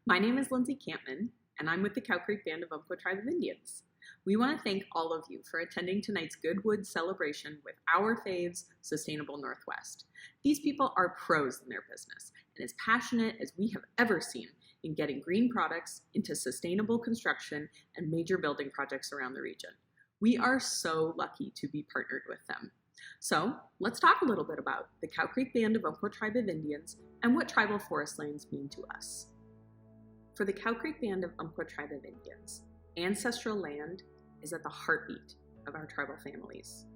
My name is Lindsay Campman, and I'm with the Cow Creek Band of Umpqua Tribe of Indians. We want to thank all of you for attending tonight's Goodwood celebration with our faves, Sustainable Northwest. These people are pros in their business and as passionate as we have ever seen in getting green products into sustainable construction and major building projects around the region. We are so lucky to be partnered with them. So let's talk a little bit about the Cow Creek Band of Umpqua Tribe of Indians and what tribal forest lands mean to us. For the Cow Creek Band of Umpqua Tribe of Indians, ancestral land is at the heartbeat of our tribal families.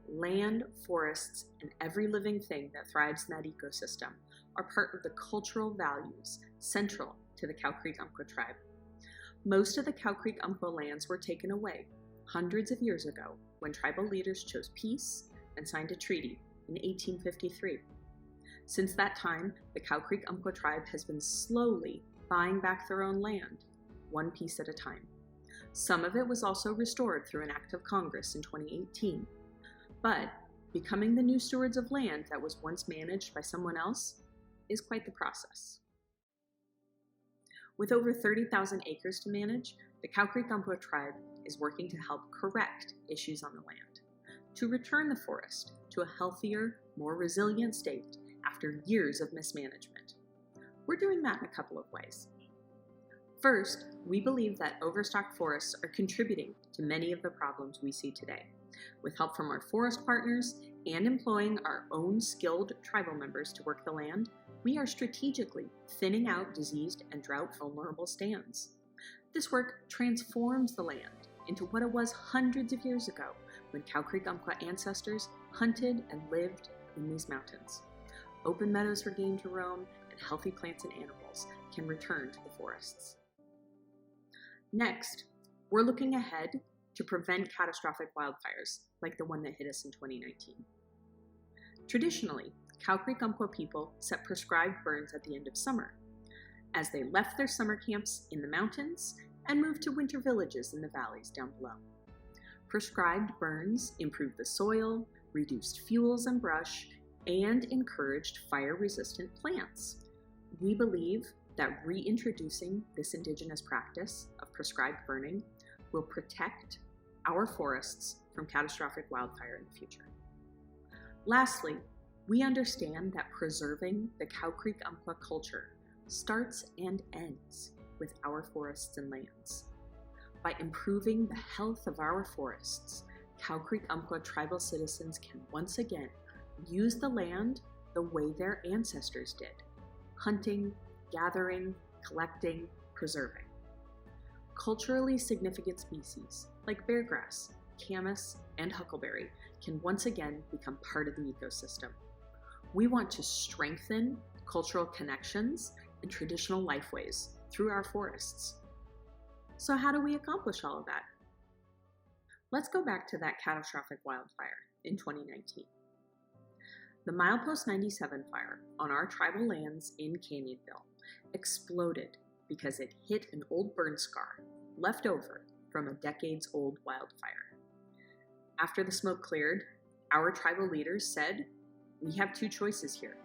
Land, forests, and every living thing that thrives in that ecosystem are part of the cultural values central to the Cow Creek Umpqua Tribe. Most of the Cow Creek Umpqua lands were taken away hundreds of years ago when tribal leaders chose peace and signed a treaty in 1853. Since that time, the Cow Creek Umpqua Tribe has been slowly buying back their own land, one piece at a time. Some of it was also restored through an act of Congress in 2018. But becoming the new stewards of land that was once managed by someone else is quite the process. With over 30,000 acres to manage, the Cow Creek Umpqua Tribe is working to help correct issues on the land, to return the forest to a healthier, more resilient state after years of mismanagement. We're doing that in a couple of ways. First, we believe that overstocked forests are contributing to many of the problems we see today. With help from our forest partners and employing our own skilled tribal members to work the land, we are strategically thinning out diseased and drought-vulnerable stands. This work transforms the land into what it was hundreds of years ago when Cow Creek Umpqua ancestors hunted and lived in these mountains. Open meadows for game to roam, and healthy plants and animals can return to the forests. Next, we're looking ahead to prevent catastrophic wildfires like the one that hit us in 2019. Traditionally, Cow Creek Umpqua people set prescribed burns at the end of summer, as they left their summer camps in the mountains and moved to winter villages in the valleys down below. Prescribed burns improved the soil, reduced fuels and brush, and encouraged fire-resistant plants. We believe that reintroducing this indigenous practice of prescribed burning will protect our forests from catastrophic wildfire in the future. Lastly, we understand that preserving the Cow Creek Umpqua culture starts and ends with our forests and lands. By improving the health of our forests, Cow Creek Umpqua tribal citizens can once again use the land the way their ancestors did: hunting, gathering, collecting, preserving. Culturally significant species like beargrass, camas, and huckleberry can once again become part of the ecosystem. We want to strengthen cultural connections and traditional lifeways through our forests. So how do we accomplish all of that? Let's go back to that catastrophic wildfire in 2019. The Milepost 97 fire on our tribal lands in Canyonville exploded because it hit an old burn scar left over from a decades-old wildfire. After the smoke cleared, our tribal leaders said, "We have two choices here.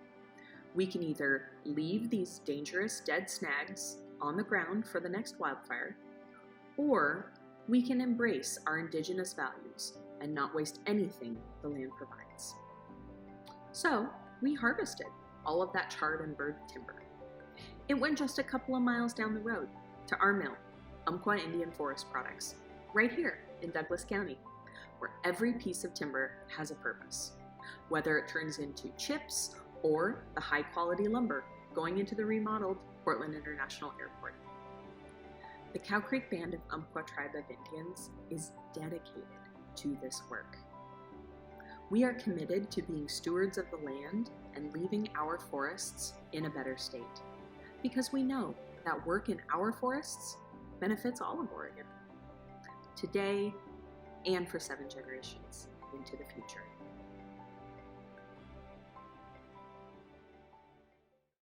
We can either leave these dangerous dead snags on the ground for the next wildfire, or we can embrace our indigenous values and not waste anything the land provides." So we harvested all of that charred and burned timber. It went just a couple of miles down the road to our mill, Umpqua Indian Forest Products, right here in Douglas County, where every piece of timber has a purpose, whether it turns into chips or the high-quality lumber going into the remodeled Portland International Airport. The Cow Creek Band of Umpqua Tribe of Indians is dedicated to this work. We are committed to being stewards of the land and leaving our forests in a better state, because we know that work in our forests benefits all of Oregon, today and for 7 generations into the future.